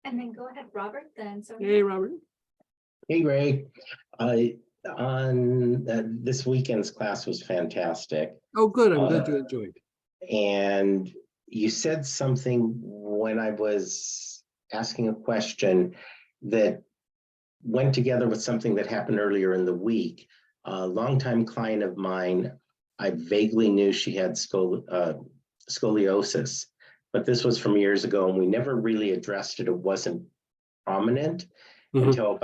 And then go ahead, Robert, then. So Hey, Robert. Hey, Ray. This weekend's class was fantastic. Oh, good. I'm glad you enjoyed. And you said something when I was asking a question that went together with something that happened earlier in the week. A longtime client of mine, I vaguely knew she had scoliosis, but this was from years ago and we never really addressed it. It wasn't prominent until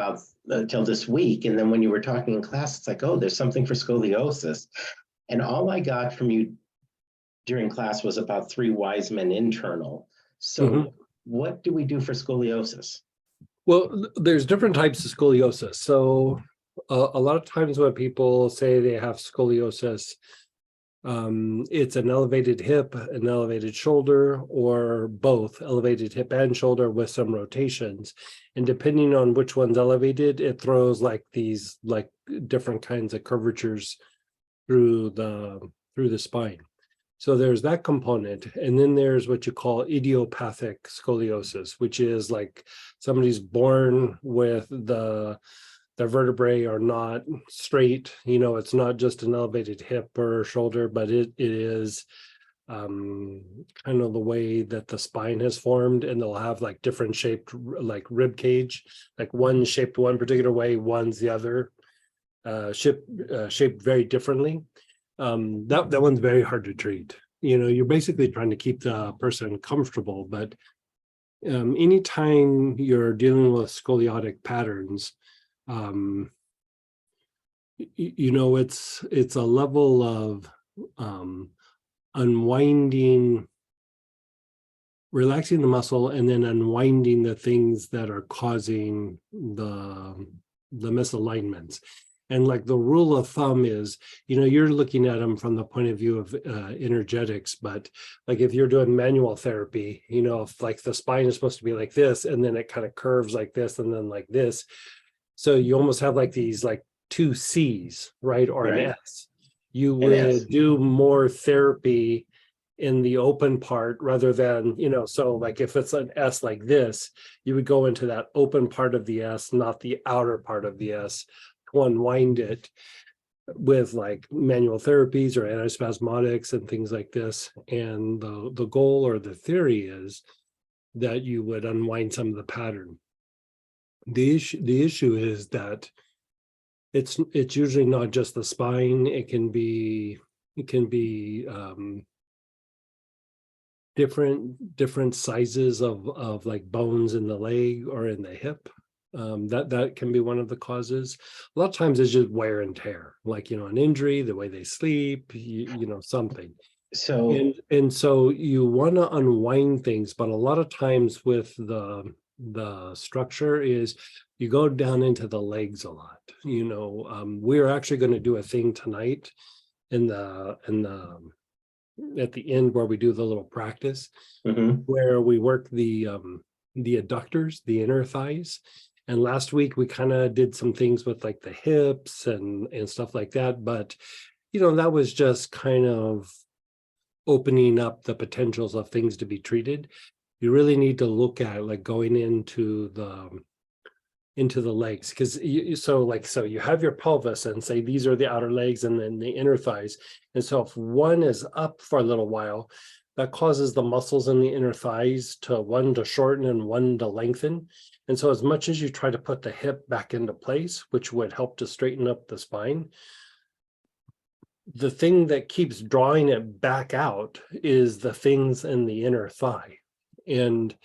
this week. And then when you were talking in class, it's like, oh, there's something for scoliosis. And all I got from you during class was about 3 Wiseman internal. So what do we do for scoliosis? Well, there's different types of scoliosis. So a lot of times when people say they have scoliosis, it's an elevated hip, an elevated shoulder, or both elevated hip and shoulder with some rotations. And depending on which one's elevated, it throws like these different kinds of curvatures through the spine. So there's that component. And then there's what you call idiopathic scoliosis, which is like somebody's born with the vertebrae are not straight. You know, it's not just an elevated hip or shoulder, but it is kind of the way that the spine has formed, and they'll have like different shaped like rib cage, like one shaped one particular way, one's the other, shaped very differently. That one's very hard to treat. You know, you're basically trying to keep the person comfortable, but anytime you're dealing with scoliotic patterns, you know, it's a level of unwinding, relaxing the muscle, and then unwinding the things that are causing the misalignments. And like the rule of thumb is, you know, you're looking at them from the point of view of energetics, but like if you're doing manual therapy, you know, if like the spine is supposed to be like this, and then it kind of curves like this, and then like this. So you almost have like these like 2 C's, right? Or an S. You would do more therapy in the open part rather than, you know, so like if it's an S like this, you would go into that open part of the S, not the outer part of the S, to unwind it with like manual therapies or antispasmodics and things like this. And the goal or the theory is that you would unwind some of the pattern. The issue is that it's usually not just the spine. It can be different sizes of like bones in the leg or in the hip. That can be one of the causes. A lot of times it's just wear and tear, like, you know, an injury, the way they sleep, you know, something. So and so you want to unwind things, but a lot of times with the structure is you go down into the legs a lot. You know, we're actually going to do a thing tonight at the end where we do the little practice where we work the adductors, the inner thighs. And last week we kind of did some things with like the hips and stuff like that. But, you know, that was just kind of opening up the potentials of things to be treated. You really need to look at like going into the legs, because so you have your pelvis and say these are the outer legs and then the inner thighs. And so if one is up for a little while, that causes the muscles in the inner thighs to shorten and one to lengthen. And so as much as you try to put the hip back into place, which would help to straighten up the spine, the thing that keeps drawing it back out is the things in the inner thigh. And,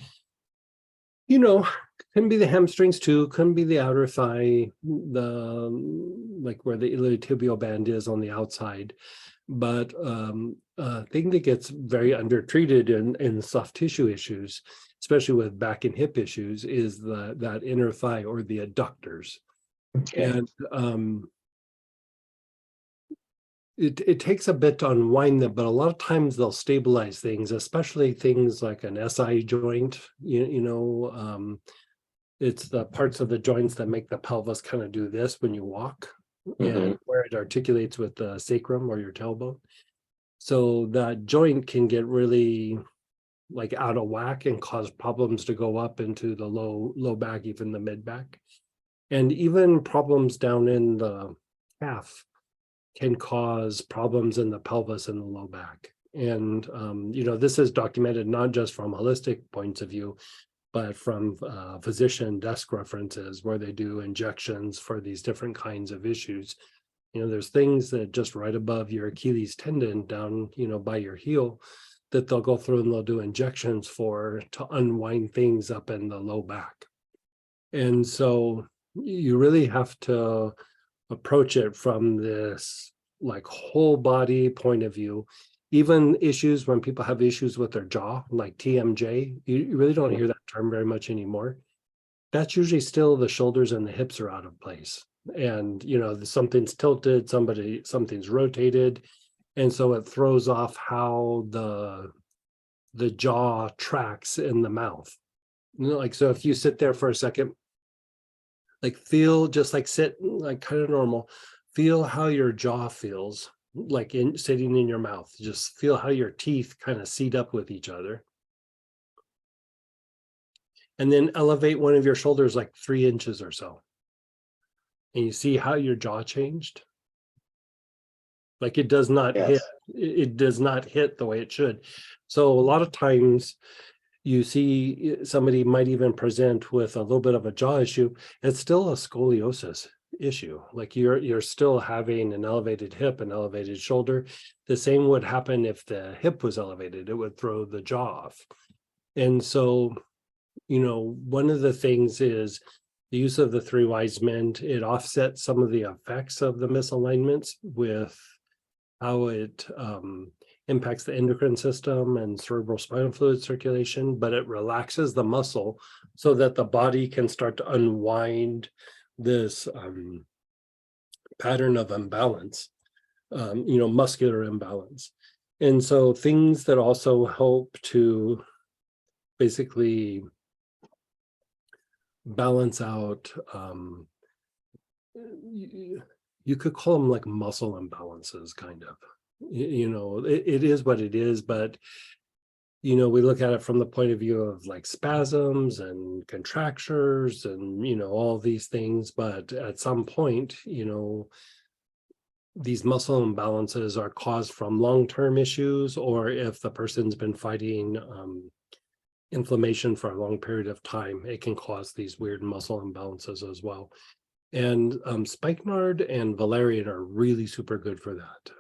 you know, can be the hamstrings too, can be the outer thigh, like where the iliotibial band is on the outside. But a thing that gets very undertreated in soft tissue issues, especially with back and hip issues, is that inner thigh or the adductors. And it takes a bit to unwind them, but a lot of times they'll stabilize things, especially things like an SI joint. You know, it's the parts of the joints that make the pelvis kind of do this when you walk, and where it articulates with the sacrum or your tailbone. So that joint can get really like out of whack and cause problems to go up into the low back, even the mid back. And even problems down in the calf can cause problems in the pelvis and the low back. And, this is documented not just from holistic points of view, but from physician desk references where they do injections for these different kinds of issues. There's things that just right above your Achilles tendon down, by your heel, that they'll go through and they'll do injections for to unwind things up in the low back. And so you really have to approach it from this like whole body point of view. Even issues when people have issues with their jaw, like TMJ, you really don't hear that term very much anymore. That's usually still the shoulders and the hips are out of place. And, something's tilted, something's rotated. And so it throws off how the jaw tracks in the mouth. Like, so if you sit there for a second, like sit like kind of normal, feel how your jaw feels like sitting in your mouth. Just feel how your teeth kind of seat up with each other. And then elevate one of your shoulders like 3 inches or so. And you see how your jaw changed? Like it does not hit, it does not hit the way it should. So a lot of times you see somebody might even present with a little bit of a jaw issue. It's still a scoliosis issue. Like you're still having an elevated hip, an elevated shoulder. The same would happen if the hip was elevated. It would throw the jaw off. And so, one of the things is the use of the 3 wise men. It offsets some of the effects of the misalignments with how it impacts the endocrine system and cerebral spinal fluid circulation, but it relaxes the muscle so that the body can start to unwind this pattern of imbalance, muscular imbalance. And so things that also help to basically balance out, you could call them like muscle imbalances, kind of. It is what it is, but we look at it from the point of view of like spasms and contractures and all these things. But at some point, these muscle imbalances are caused from long-term issues, or if the person's been fighting inflammation for a long period of time, it can cause these weird muscle imbalances as well. And spikenard and valerian are really super good for that.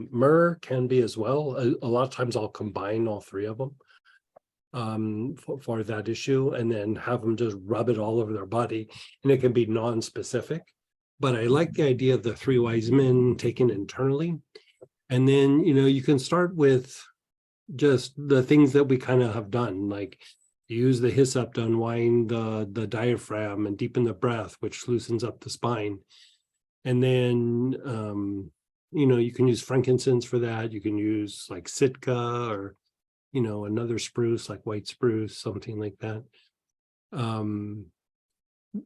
Myrrh can be as well. A lot of times I'll combine all 3 of them for that issue, and then have them just rub it all over their body. And it can be non-specific, but I like the idea of the 3 wise men taken internally. And then, you can start with just the things that we kind of have done, like use the hyssop to unwind the diaphragm and deepen the breath, which loosens up the spine. And then, you can use frankincense for that. You can use like Sitka or, another spruce like white spruce, something like that.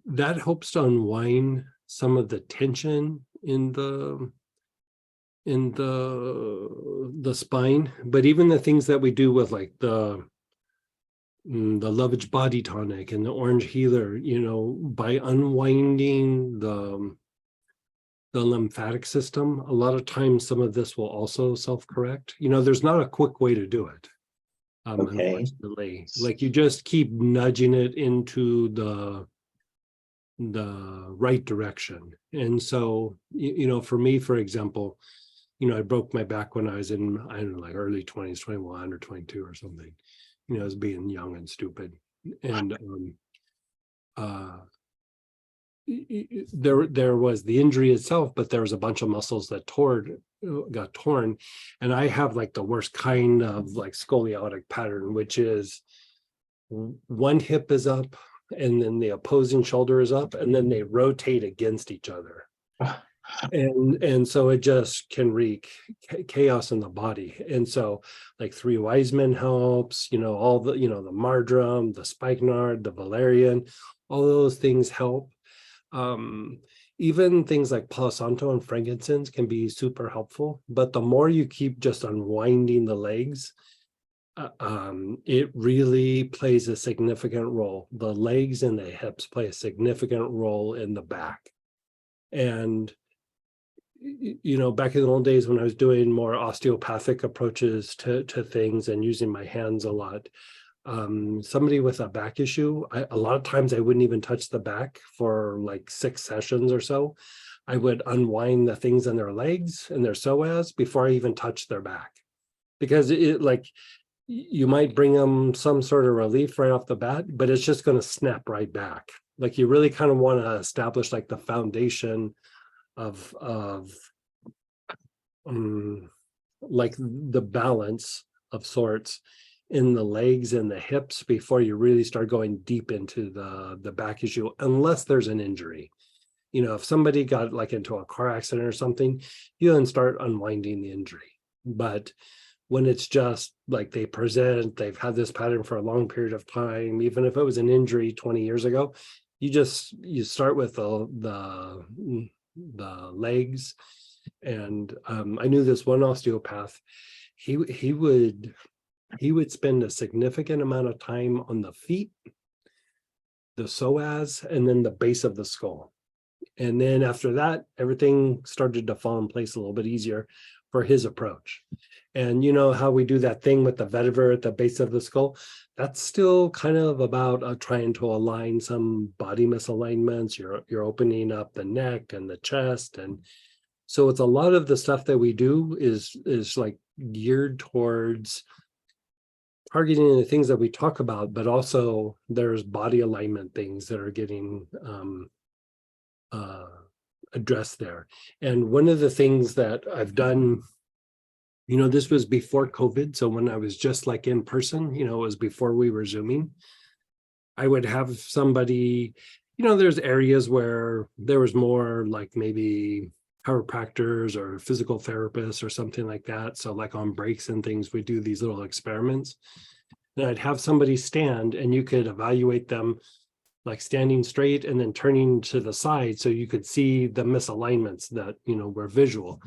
That helps to unwind some of the tension in the spine. But even the things that we do with like the Lovage Body Tonic and the Orange Healer, by unwinding the lymphatic system, a lot of times some of this will also self-correct. There's not a quick way to do it. Unfortunately, like you just keep nudging it into the right direction. And so, for me, for example, I broke my back when I was in, I don't know, like early 20s, 21 or 22 or something. I was being young and stupid. And there was the injury itself, but there was a bunch of muscles that got torn. And I have like the worst kind of like scoliotic pattern, which is one hip is up and then the opposing shoulder is up, and then they rotate against each other. And so it just can wreak chaos in the body. And so like 3 wise men helps, all the, the marjoram, the spikenard, the valerian, all those things help. Even things like Palo Santo and frankincense can be super helpful, but the more you keep just unwinding the legs, it really plays a significant role. The legs and the hips play a significant role in the back. And, you know, back in the old days when I was doing more osteopathic approaches to things and using my hands a lot, somebody with a back issue, a lot of times I wouldn't even touch the back for like 6 sessions or so. I would unwind the things in their legs and their psoas before I even touched their back, because it like you might bring them some sort of relief right off the bat, but it's just going to snap right back. Like you really kind of want to establish like the foundation of like the balance of sorts in the legs and the hips before you really start going deep into the back issue, unless there's an injury. You know, if somebody got like into a car accident or something, you then start unwinding the injury. But when it's just like they've had this pattern for a long period of time, even if it was an injury 20 years ago, you start with the legs. And I knew this one osteopath, he would spend a significant amount of time on the feet, the psoas, and then the base of the skull. And then after that, everything started to fall in place a little bit easier for his approach. And you know how we do that thing with the vetiver at the base of the skull? That's still kind of about trying to align some body misalignments. You're opening up the neck and the chest. And so it's a lot of the stuff that we do is like geared towards targeting the things that we talk about, but also there's body alignment things that are getting addressed there. And one of the things that I've done, you know, this was before COVID. So when I was just like in person, you know, it was before we were Zooming, I would have somebody, you know, there's areas where there was more like maybe chiropractors or physical therapists or something like that. So like on breaks and things, we do these little experiments. And I'd have somebody stand and you could evaluate them like standing straight and then turning to the side so you could see the misalignments that, you know, were visual.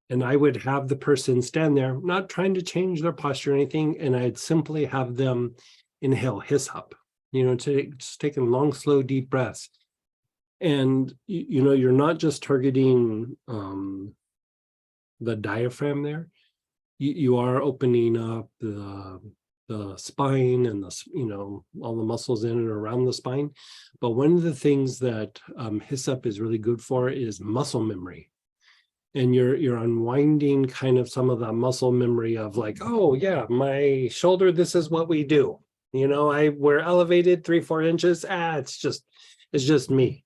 And I would have the person stand there, not trying to change their posture or anything, and I'd simply have them inhale, hiss up, you know, just taking long, slow, deep breaths. And, you know, you're not just targeting the diaphragm there. You are opening up the spine and the, you know, all the muscles in and around the spine. But one of the things that hiss up is really good for is muscle memory. And you're unwinding kind of some of the muscle memory of like, oh yeah, my shoulder, this is what we do. You know, we're elevated 3-4 inches. It's just me.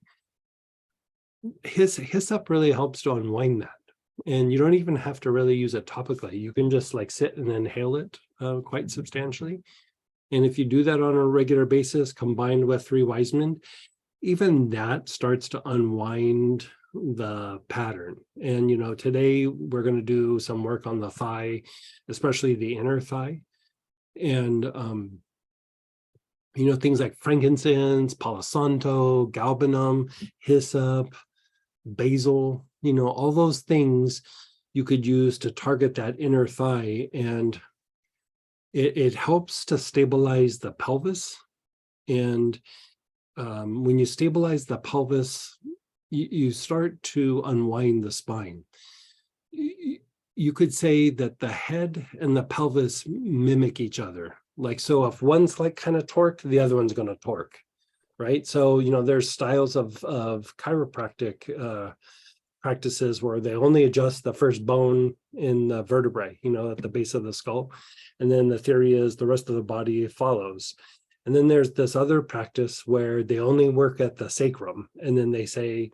Hiss up really helps to unwind that. And you don't even have to really use it topically. You can just like sit and inhale it quite substantially. And if you do that on a regular basis, combined with 3 Wiseman, even that starts to unwind the pattern. And, you know, today we're going to do some work on the thigh, especially the inner thigh. And, you know, things like frankincense, palo santo, galbanum, hyssop, basil, you know, all those things you could use to target that inner thigh. And it helps to stabilize the pelvis. And when you stabilize the pelvis, you start to unwind the spine. You could say that the head and the pelvis mimic each other. Like, so if one's like kind of torqued, the other one's going to torque, right? So, you know, there's styles of chiropractic practices where they only adjust the first bone in the vertebrae, you know, at the base of the skull. And then the theory is the rest of the body follows. And then there's this other practice where they only work at the sacrum. And then they say,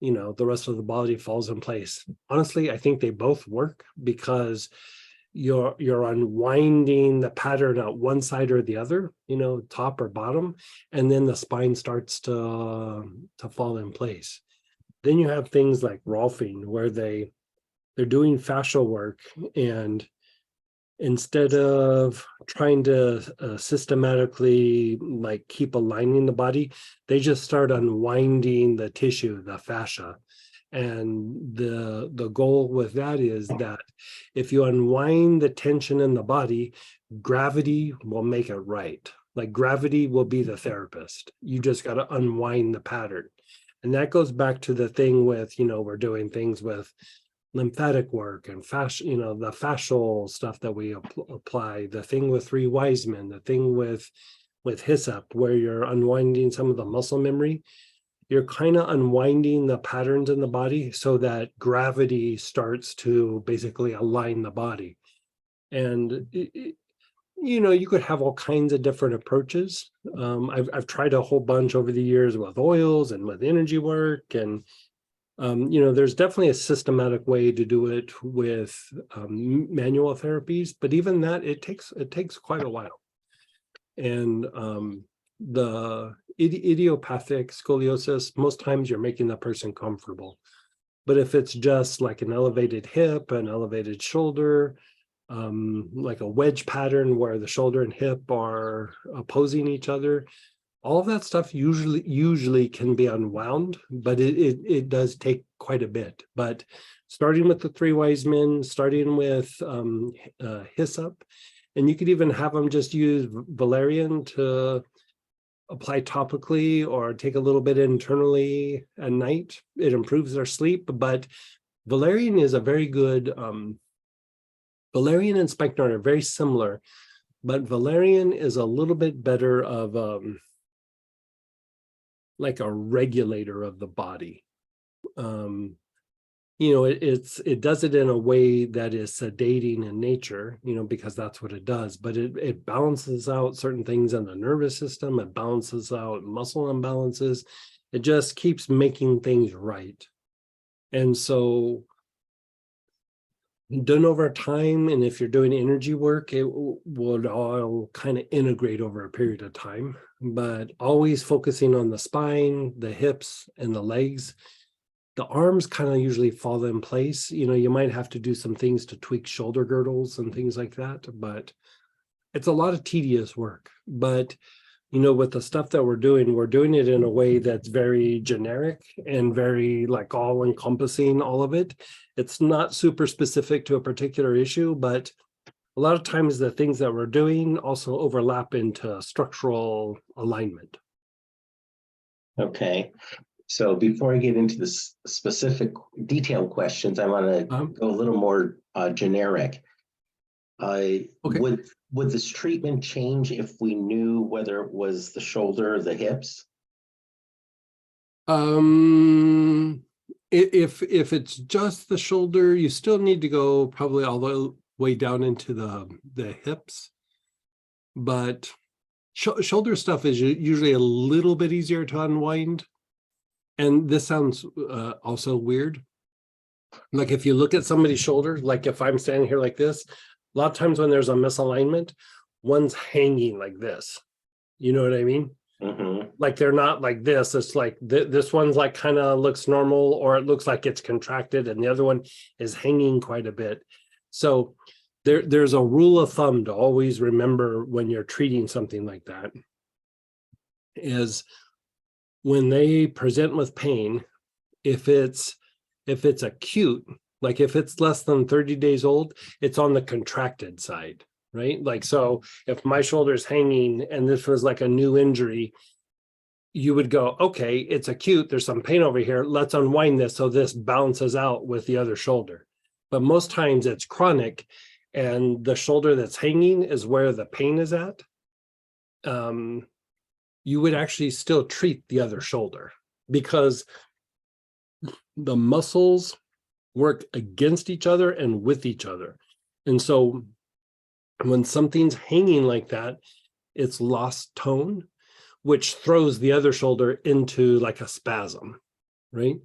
you know, the rest of the body falls in place. Honestly, I think they both work because you're unwinding the pattern at one side or the other, you know, top or bottom, and then the spine starts to fall in place. Then you have things like Rolfing, where they're doing fascial work, and instead of trying to systematically like keep aligning the body, they just start unwinding the tissue, the fascia. And the goal with that is that if you unwind the tension in the body, gravity will make it right. Like gravity will be the therapist. You just got to unwind the pattern. And that goes back to the thing with, we're doing things with lymphatic work and the fascial stuff that we apply, the thing with 3 wise men, the thing with hyssop, where you're unwinding some of the muscle memory. You're kind of unwinding the patterns in the body so that gravity starts to basically align the body. And, you could have all kinds of different approaches. I've tried a whole bunch over the years with oils and with energy work. And, there's definitely a systematic way to do it with manual therapies, but even that, it takes quite a while. And the idiopathic scoliosis, most times you're making the person comfortable. But if it's just like an elevated hip, an elevated shoulder, like a wedge pattern where the shoulder and hip are opposing each other, all of that stuff usually can be unwound, but it does take quite a bit. But starting with the 3 wise men, starting with hyssop, and you could even have them just use valerian to apply topically or take a little bit internally at night. It improves their sleep, but valerian is a very good, valerian and spikenard are very similar, but valerian is a little bit better of like a regulator of the body. It does it in a way that is sedating in nature, because that's what it does, but it balances out certain things in the nervous system. It balances out muscle imbalances. It just keeps making things right. And so done over time, and if you're doing energy work, it would all kind of integrate over a period of time, but always focusing on the spine, the hips, and the legs. The arms kind of usually fall in place. You might have to do some things to tweak shoulder girdles and things like that, but it's a lot of tedious work. But, with the stuff that we're doing it in a way that's very generic and very like all encompassing all of it. It's not super specific to a particular issue, but a lot of times the things that we're doing also overlap into structural alignment. Okay. So before I get into the specific detailed questions, I want to go a little more generic. Okay. Would this treatment change if we knew whether it was the shoulder or the hips? If it's just the shoulder, you still need to go probably all the way down into the hips. But shoulder stuff is usually a little bit easier to unwind. And this sounds also weird. Like if you look at somebody's shoulder, like if I'm standing here like this, a lot of times when there's a misalignment, one's hanging like this. You know what I mean? Mm-hmm. Like they're not like this. It's like this one's like kind of looks normal, or it looks like it's contracted, and the other one is hanging quite a bit. So there's a rule of thumb to always remember when you're treating something like that is when they present with pain, if it's acute, like if it's less than 30 days old, it's on the contracted side, right? Like, so if my shoulder's hanging and this was like a new injury, you would go, okay, it's acute, there's some pain over here, let's unwind this so this balances out with the other shoulder. But most times it's chronic, and the shoulder that's hanging is where the pain is at. You would actually still treat the other shoulder because the muscles work against each other and with each other. And so when something's hanging like that, it's lost tone, which throws the other shoulder into like a spasm, right?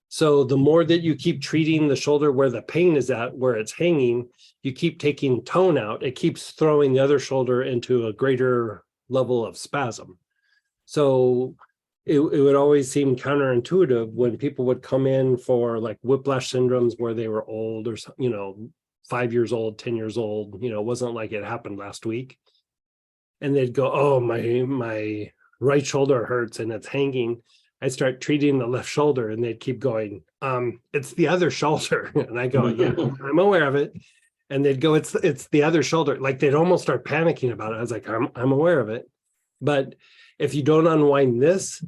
So the more that you keep treating the shoulder where the pain is at, where it's hanging, you keep taking tone out, it keeps throwing the other shoulder into a greater level of spasm. So it would always seem counterintuitive when people would come in for like whiplash syndromes where they were old, or 5 years old, 10 years old, it wasn't like it happened last week. And they'd go, oh, my right shoulder hurts and it's hanging. I start treating the left shoulder and they'd keep going, it's the other shoulder. And I go, yeah, I'm aware of it. And they'd go, it's the other shoulder. Like they'd almost start panicking about it. I was like, I'm aware of it. But if you don't unwind this,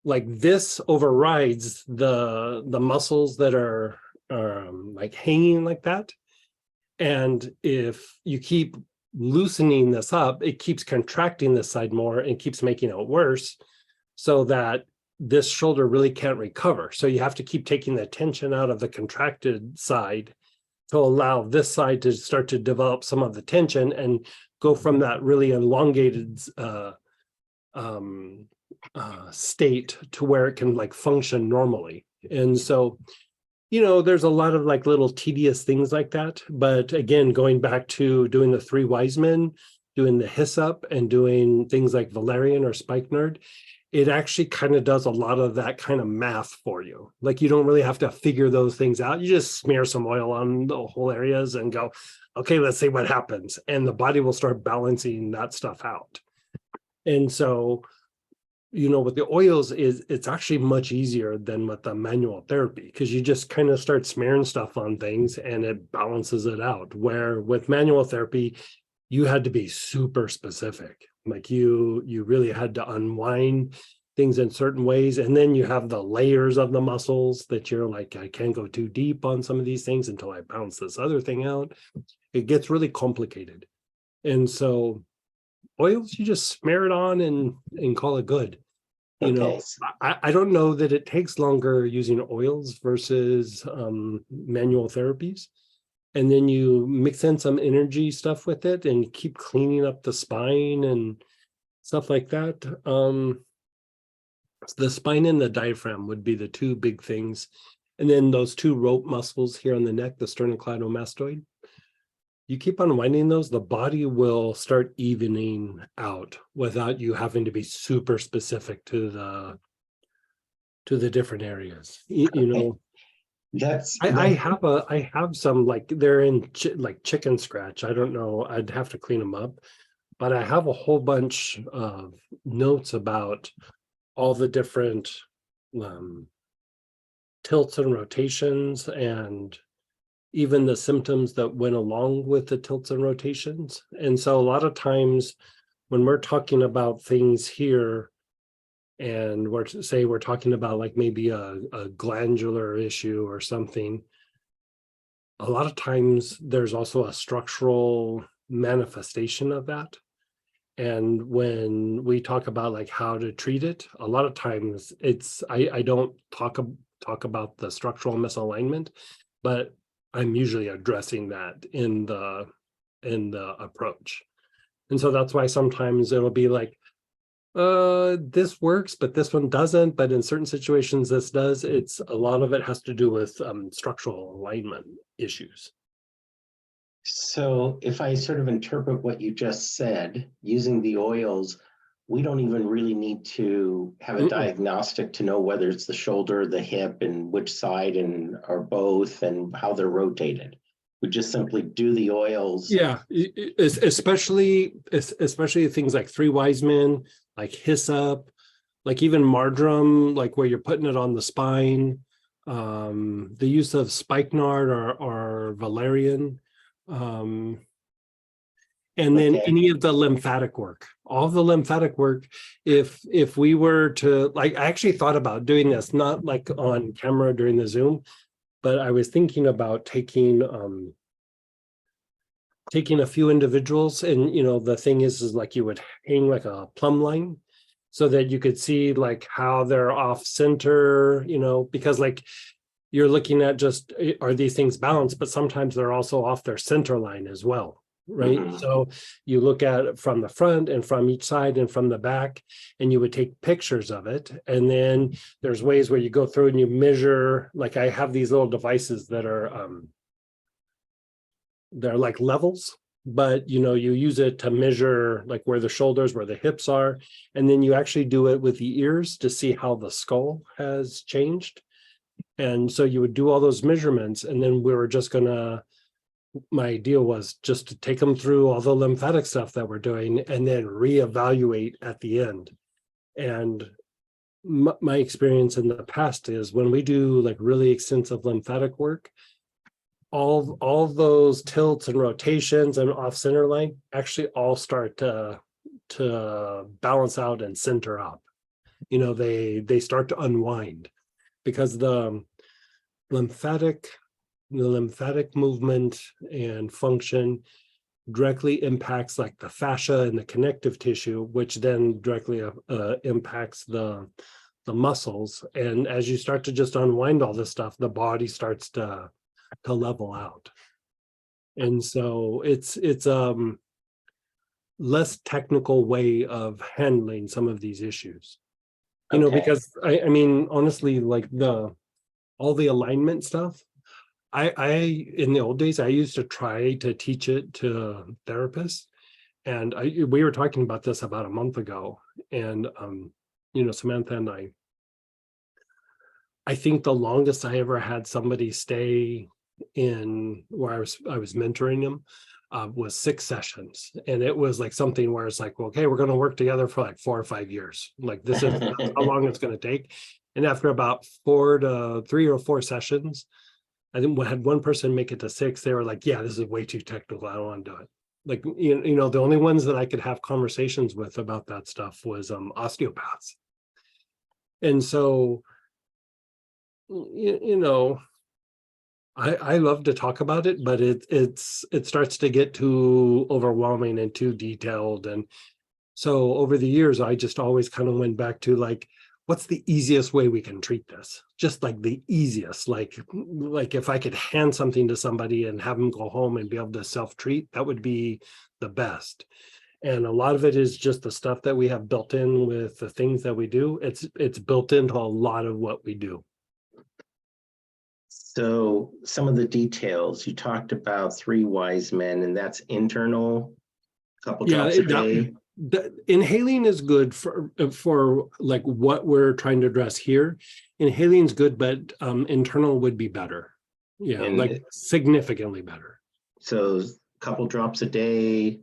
like this overrides the muscles that are like hanging like that. And if you keep loosening this up, it keeps contracting this side more and keeps making it worse, so that this shoulder really can't recover. So you have to keep taking the tension out of the contracted side to allow this side to start to develop some of the tension and go from that really elongated state to where it can like function normally. And so, there's a lot of like little tedious things like that. But again, going back to doing the 3 wise men, doing the hyssop and doing things like valerian or spikenard, it actually kind of does a lot of that kind of math for you. Like you don't really have to figure those things out. You just smear some oil on the whole areas and go, okay, let's see what happens. And the body will start balancing that stuff out. And so, with the oils it's actually much easier than with the manual therapy, because you just kind of start smearing stuff on things and it balances it out. Where with manual therapy, you had to be super specific. Like you really had to unwind things in certain ways. And then you have the layers of the muscles that you're like, I can't go too deep on some of these things until I bounce this other thing out. It gets really complicated. And so oils, you just smear it on and call it good. I don't know that it takes longer using oils versus manual therapies. And then you mix in some energy stuff with it and keep cleaning up the spine and stuff like that. The spine and the diaphragm would be the 2 big things. And then those 2 rope muscles here on the neck, the sternocleidomastoid. You keep unwinding those, the body will start evening out without you having to be super specific to the different areas. I have some, like they're in like chicken scratch. I don't know, I'd have to clean them up, but I have a whole bunch of notes about all the different tilts and rotations, and even the symptoms that went along with the tilts and rotations. And so a lot of times when we're talking about things here, and we're talking about like maybe a glandular issue or something, a lot of times there's also a structural manifestation of that. And when we talk about like how to treat it, a lot of times I don't talk about the structural misalignment, but I'm usually addressing that in the approach. And so that's why sometimes it'll be like, this works, but this one doesn't. But in certain situations, this does. It's a lot of it has to do with structural alignment issues. So if I sort of interpret what you just said, using the oils, we don't even really need to have a diagnostic to know whether it's the shoulder, the hip, and which side, and or both, and how they're rotated. We just simply do the oils. Yeah, especially things like 3 wise men, like hyssop, like even marjoram, like where you're putting it on the spine. The use of spikenard or valerian. And then any of the lymphatic work, all the lymphatic work, if we were to, like, I actually thought about doing this, not like on camera during the Zoom, but I was thinking about taking a few individuals, and the thing is like you would hang like a plumb line so that you could see like how they're off center, because like you're looking at just, are these things balanced, but sometimes they're also off their center line as well. Right. So you look at it from the front and from each side and from the back, and you would take pictures of it. And then there's ways where you go through and you measure, like I have these little devices that are, they're like levels, but you use it to measure like where the shoulders, where the hips are. And then you actually do it with the ears to see how the skull has changed. And so you would do all those measurements, and then we were just my idea was just to take them through all the lymphatic stuff that we're doing and then reevaluate at the end. And my experience in the past is when we do like really extensive lymphatic work, all those tilts and rotations and off center line actually all start to balance out and center up. They start to unwind because the lymphatic movement and function directly impacts like the fascia and the connective tissue, which then directly impacts the muscles. And as you start to just unwind all this stuff, the body starts to level out. And so it's less technical way of handling some of these issues. Because I mean, honestly, like all the alignment stuff, I in the old days, I used to try to teach it to therapists. And we were talking about this about a month ago. And Samantha and I think the longest I ever had somebody stay in where I was mentoring them was 6 sessions. And it was like something where it's like, well, okay, we're going to work together for like 4 or 5 years. Like this is how long it's going to take. And after about 3 or 4 sessions, I think we had one person make it to 6. They were like, yeah, this is way too technical. I don't want to do it. Like, the only ones that I could have conversations with about that stuff was osteopaths. And so, I love to talk about it, but it starts to get too overwhelming and too detailed. And so over the years, I just always kind of went back to like, what's the easiest way we can treat this? Just like the easiest, like if I could hand something to somebody and have them go home and be able to self-treat, that would be the best. And a lot of it is just the stuff that we have built in with the things that we do. It's built into a lot of what we do. So some of the details, you talked about 3 wise men, and that's internal, a couple drops a day. The inhaling is good for like what we're trying to address here. Inhaling is good, but internal would be better. Yeah, and like significantly better. So a couple drops a day.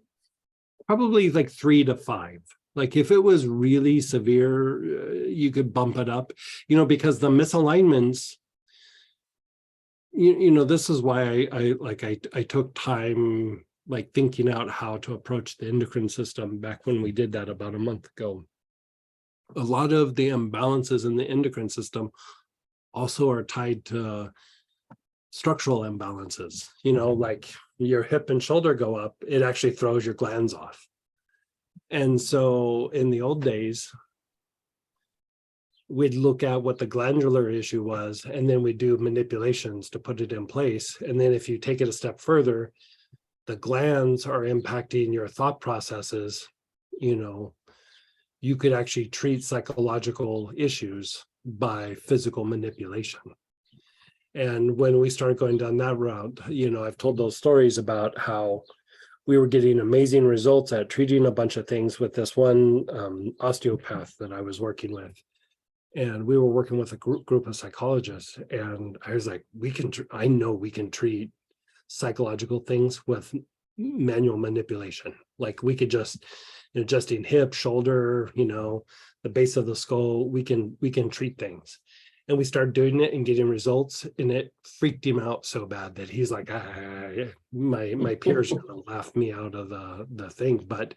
Probably like 3 to 5. Like if it was really severe, you could bump it up, because the misalignments, this is why I took time like thinking out how to approach the endocrine system back when we did that about a month ago. A lot of the imbalances in the endocrine system also are tied to structural imbalances. Like your hip and shoulder go up, it actually throws your glands off. And so in the old days, we'd look at what the glandular issue was, and then we'd do manipulations to put it in place. And then if you take it a step further, the glands are impacting your thought processes, you could actually treat psychological issues by physical manipulation. And when we started going down that route, I've told those stories about how we were getting amazing results at treating a bunch of things with this one osteopath that I was working with. And we were working with a group of psychologists. And I was like, I know we can treat psychological things with manual manipulation. Like we could just adjusting hip, shoulder, the base of the skull, we can treat things. And we started doing it and getting results, and it freaked him out so bad that he's like, my peers are gonna laugh me out of the thing. But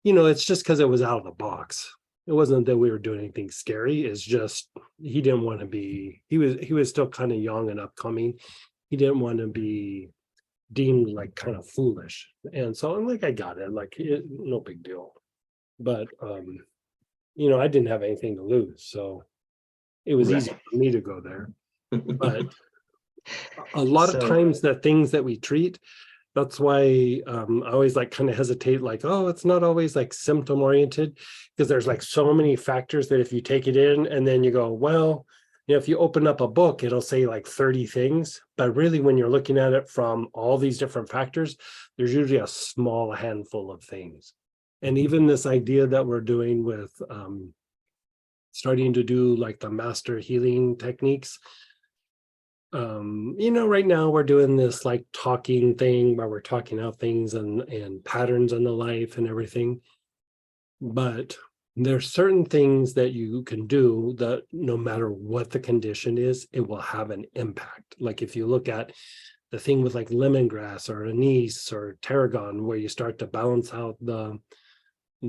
it's just because it was out of the box. It wasn't that we were doing anything scary. It's just he didn't want to be, he was still kind of young and upcoming. He didn't want to be deemed like kind of foolish. And so I'm like, I got it, like no big deal. But I didn't have anything to lose. So it was easy for me to go there. But a lot of times the things that we treat, that's why I always like kind of hesitate, like, oh, it's not always like symptom oriented, because there's like so many factors that if you take it in and then you go, well, if you open up a book, it'll say like 30 things, but really when you're looking at it from all these different factors, there's usually a small handful of things. And even this idea that we're doing with starting to do like the master healing techniques, right now we're doing this like talking thing where we're talking out things and patterns in the life and everything. But there's certain things that you can do that no matter what the condition is, it will have an impact. Like if you look at the thing with like lemongrass or anise or tarragon, where you start to balance out the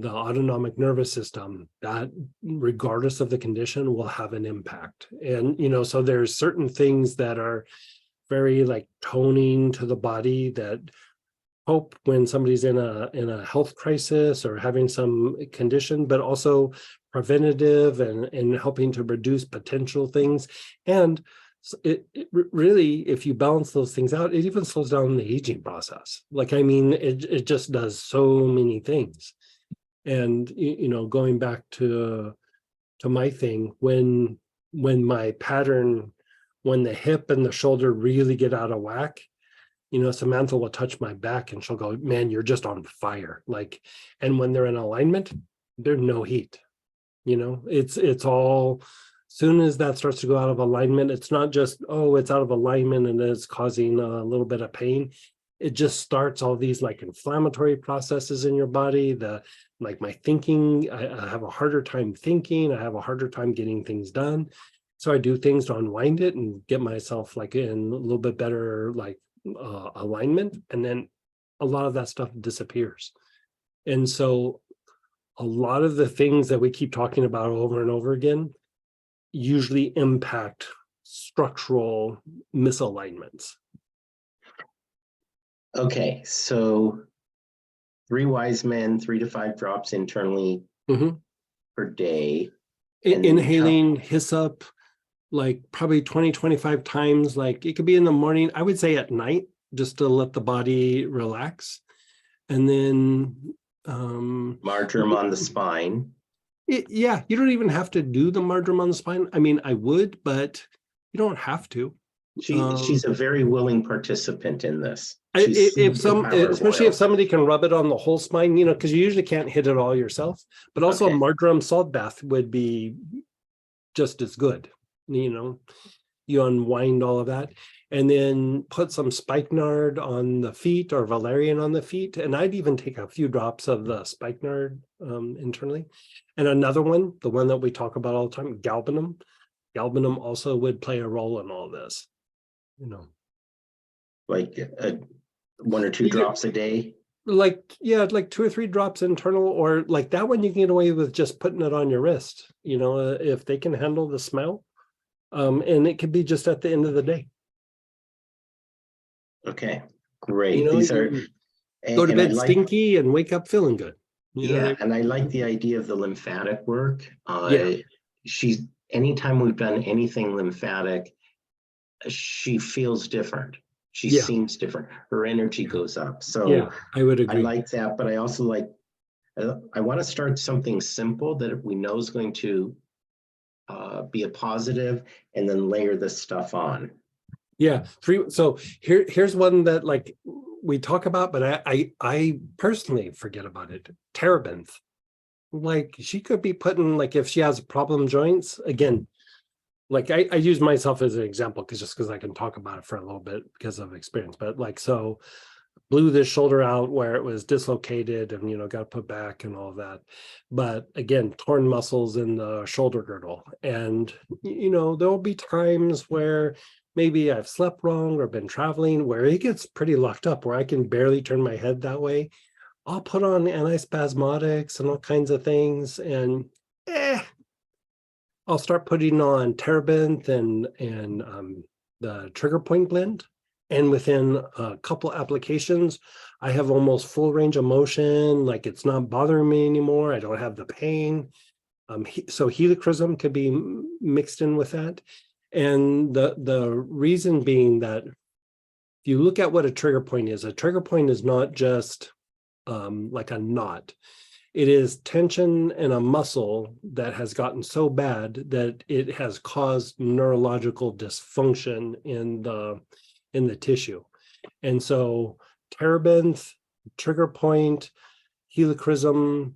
autonomic nervous system, that regardless of the condition will have an impact. And, so there's certain things that are very like toning to the body that help when somebody's in a health crisis or having some condition, but also preventative and helping to reduce potential things. And it really, if you balance those things out, it even slows down the aging process. Like, I mean, it just does so many things. And, going back to my thing, when my pattern, when the hip and the shoulder really get out of whack, Samantha will touch my back and she'll go, man, you're just on fire. Like, and when they're in alignment, there's no heat. It's all, soon as that starts to go out of alignment, it's not just, oh, it's out of alignment and it's causing a little bit of pain. It just starts all these like inflammatory processes in your body. Like my thinking, I have a harder time thinking. I have a harder time getting things done. So I do things to unwind it and get myself like in a little bit better, like alignment, and then a lot of that stuff disappears. And so a lot of the things that we keep talking about over and over again usually impact structural misalignments. Okay, so 3 wise men, 3 to 5 drops internally per day. Inhaling hyssop, like probably 20, 25 times. Like it could be in the morning. I would say at night, just to let the body relax. And then marjoram on the spine. Yeah, you don't even have to do the marjoram on the spine. I mean, I would, but you don't have to. She's a very willing participant in this. Especially if somebody can rub it on the whole spine, because you usually can't hit it all yourself. But also a marjoram salt bath would be just as good. You unwind all of that, and then put some spikenard on the feet or valerian on the feet. And I'd even take a few drops of the spikenard internally. And another one, the one that we talk about all the time, galbanum. Galbanum also would play a role in all this. Like 1 or 2 drops a day. Like 2 or 3 drops internal, or like that one you can get away with just putting it on your wrist. If they can handle the smell. And it could be just at the end of the day. Okay, great. These are go to bed stinky and wake up feeling good. And I like the idea of the lymphatic work. She's, anytime we've done anything lymphatic, she feels different. She seems different. Her energy goes up. So I would agree. I like that, but I also like, I want to start something simple that we know is going to be a positive, and then layer this stuff on. So here's one that like we talk about, but I personally forget about it. Terebinth. Like she could be putting, like if she has problem joints, again, like I use myself as an example because I can talk about it for a little bit because of experience. But like, so blew this shoulder out where it was dislocated and, got put back and all of that. But again, torn muscles in the shoulder girdle. And, there'll be times where maybe I've slept wrong or been traveling where it gets pretty locked up, where I can barely turn my head that way. I'll put on antispasmodics and all kinds of things. And I'll start putting on terebinth and the trigger point blend. And within a couple applications, I have almost full range of motion. Like it's not bothering me anymore. I don't have the pain. So helichrysum could be mixed in with that. And the reason being that if you look at what a trigger point is not just like a knot. It is tension in a muscle that has gotten so bad that it has caused neurological dysfunction in the tissue. And so terebinth, trigger point, helichrysum,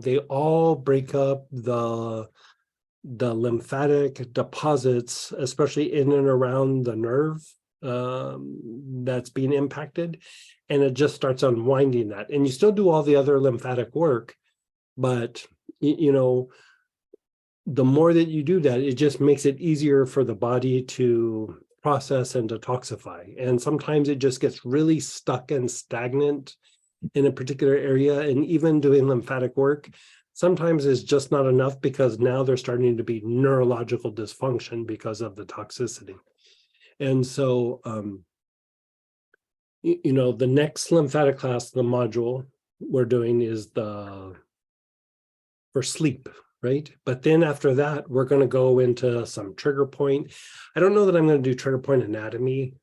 they all break up the lymphatic deposits, especially in and around the nerve that's being impacted. And it just starts unwinding that. And you still do all the other lymphatic work, but you know, the more that you do that, it just makes it easier for the body to process and detoxify. And sometimes it just gets really stuck and stagnant in a particular area. And even doing lymphatic work sometimes is just not enough, because now there's starting to be neurological dysfunction because of the toxicity. And so, you know, the next lymphatic class, the module we're doing is for sleep, right? But then after that, we're going to go into some trigger point. I don't know that I'm going to do trigger point anatomy.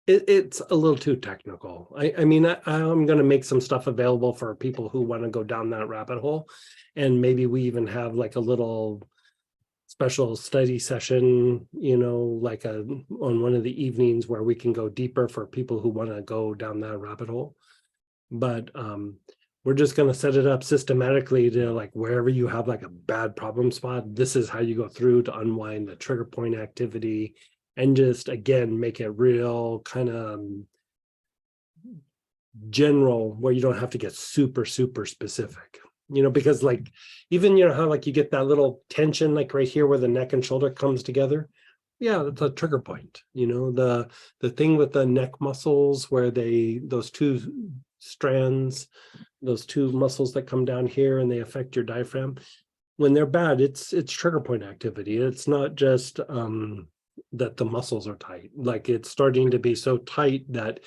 It's a little too technical. I mean, I'm going to make some stuff available for people who want to go down that rabbit hole. And maybe we even have like a little special study session, you know, like on one of the evenings where we can go deeper for people who want to go down that rabbit hole. But we're just going to set it up systematically to, like, wherever you have like a bad problem spot, this is how you go through to unwind the trigger point activity, and just, again, make it real kind of general, where you don't have to get super, super specific, you know, because like, even, you know, how like you get that little tension, like right here where the neck and shoulder comes together. Yeah, that's a trigger point. You know, the thing with the neck muscles where those two strands, those two muscles that come down here and they affect your diaphragm. When they're bad, it's trigger point activity. It's not just that the muscles are tight. Like, it's starting to be so tight that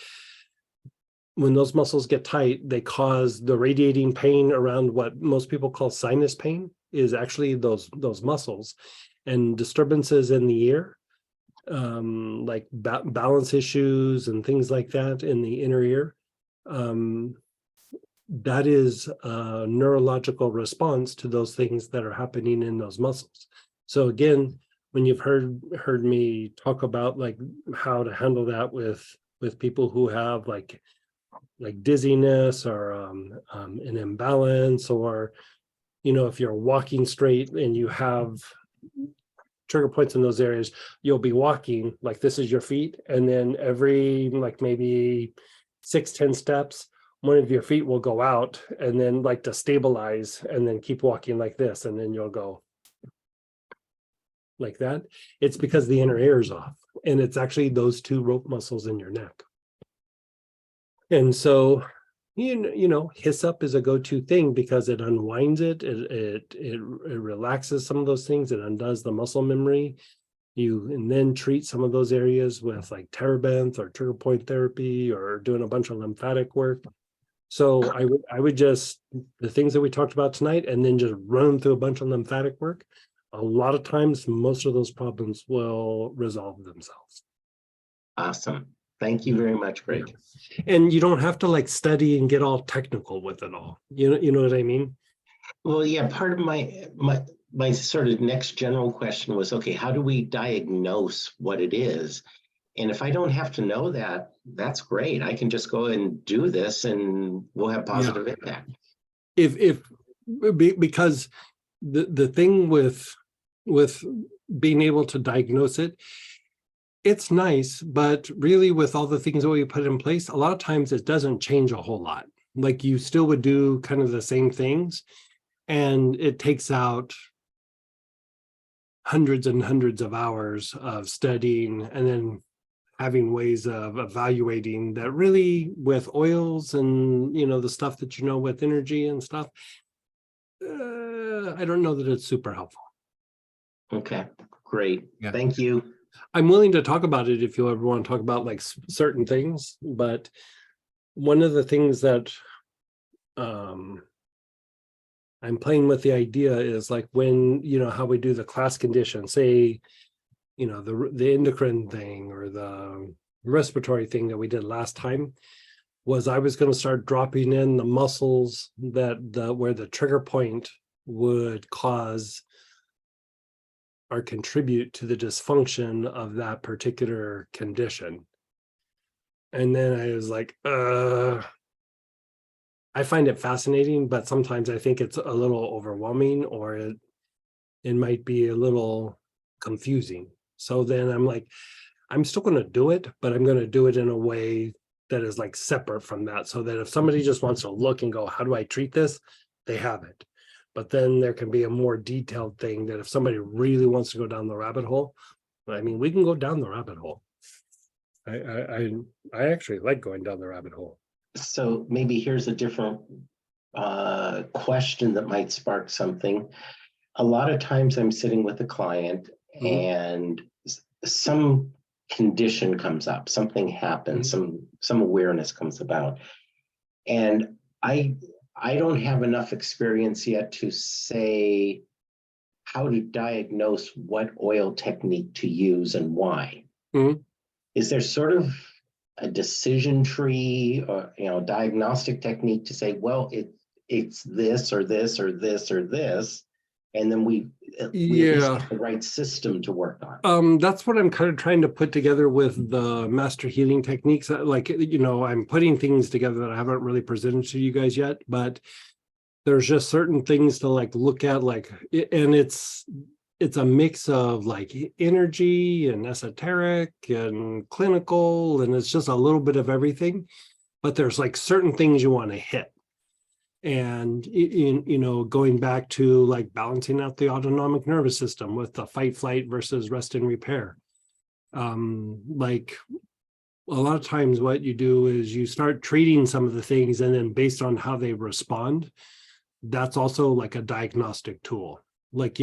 when those muscles get tight, they cause the radiating pain around what most people call sinus pain, is actually those muscles, and disturbances in the ear, like balance issues and things like that in the inner ear. That is a neurological response to those things that are happening in those muscles. So again, when you've heard me talk about like how to handle that with people who have like dizziness or an imbalance, or, you know, if you're walking straight and you have trigger points in those areas, you'll be walking like this is your feet, and then every like maybe 6-10 steps, one of your feet will go out, and then like to stabilize, and then keep walking like this, and then you'll go like that. It's because the inner ear is off, and it's actually those two rope muscles in your neck. And so, you know, HISSUP is a go-to thing because it unwinds it relaxes some of those things, it undoes the muscle memory. You can then treat some of those areas with like terebinth or trigger point therapy, or doing a bunch of lymphatic work. So I would just, the things that we talked about tonight, and then just run through a bunch of lymphatic work. A lot of times, most of those problems will resolve themselves. Awesome. Thank you very much, Greg. And you don't have to like study and get all technical with it all. You know what I mean? Well, yeah, part of my sort of next general question was, okay, how do we diagnose what it is? And if I don't have to know that, that's great. I can just go and do this and we'll have positive impact. Because the thing with being able to diagnose it, it's nice, but really with all the things that we put in place, a lot of times it doesn't change a whole lot. Like, you still would do kind of the same things, and it takes out hundreds and hundreds of hours of studying, and then having ways of evaluating that. Really, with oils and, you know, the stuff that, you know, with energy and stuff, I don't know that it's super helpful. Okay, great. Yeah. Thank you. I'm willing to talk about it if you ever want to talk about like certain things, but one of the things that I'm playing with the idea is like, when, you know, how we do the class condition, say, you know, the endocrine thing or the respiratory thing that we did last time, was I was going to start dropping in the muscles where the trigger point would cause or contribute to the dysfunction of that particular condition. And then I was like, I find it fascinating, but sometimes I think it's a little overwhelming, or it might be a little confusing. So then I'm like, I'm still going to do it, but I'm going to do it in a way that is like separate from that, so that if somebody just wants to look and go, how do I treat this? They have it. But then there can be a more detailed thing that if somebody really wants to go down the rabbit hole, I mean, we can go down the rabbit hole. I actually like going down the rabbit hole. So maybe here's a different question that might spark something. A lot of times I'm sitting with a client and some condition comes up, something happens, some awareness comes about. And I don't have enough experience yet to say how to diagnose what oil technique to use and why. Is there sort of a decision tree or diagnostic technique to say, well, it's this or this or this or this, and then we at least get the right system to work on? That's what I'm kind of trying to put together with the master healing techniques. Like, I'm putting things together that I haven't really presented to you guys yet, but there's just certain things to like look at, like, and it's a mix of like energy and esoteric and clinical, and it's just a little bit of everything, but there's like certain things you want to hit. And going back to like balancing out the autonomic nervous system with the fight, flight versus rest and repair. Like a lot of times what you do is you start treating some of the things, and then based on how they respond, that's also like a diagnostic tool. Like,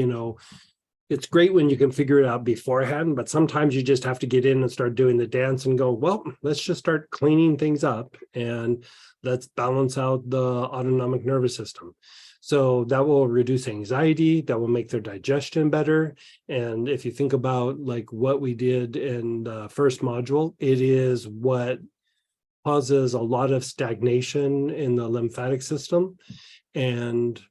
it's great when you can figure it out beforehand, but sometimes you just have to get in and start doing the dance and go, well, let's just start cleaning things up and let's balance out the autonomic nervous system. So that will reduce anxiety, that will make their digestion better. And if you think about like what we did in the first module, it is what causes a lot of stagnation in the lymphatic system. And